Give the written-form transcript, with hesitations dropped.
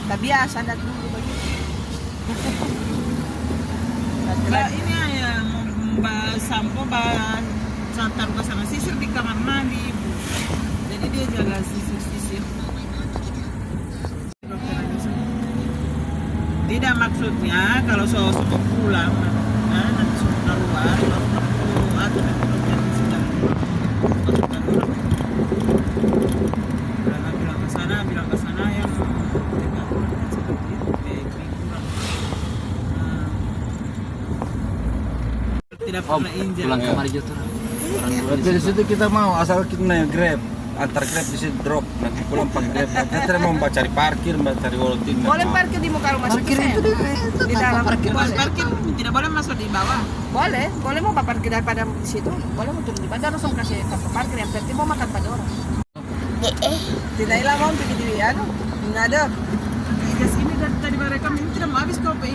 Tak biasa dat dulu begitu. Mbak ini ya Mbak Sampo Mbak taruh ke sana sisir di kamar mandi ibu. Jadi dia jaga sisir-sisir. Tidak maksudnya kalau sudah pulang, nah, nanti sudah keluar, baru kamu atur dokter sudah bilang ke sana yang tidak pernah injak. Pulang kemari aja tuh. Dari situ kita mau asal kita naik Grab, antar Grab di situ drop, nanti pulang pakai Grab. Kita tidak mau mbak cari parkir, mbak cari wolotin. Boleh parkir di muka rumah Parkir saya. itu Di dalam parkir. boleh. Parkir tidak boleh masuk di bawah. Boleh mau parkir daripada di situ. Boleh mau turun di bandar langsung kasih tempat parkir yang penting mau makan pada orang. Tidak hilang mau pergi di nggak ada. Gas ini dari tadi mereka ini tidak mau habis kau ini.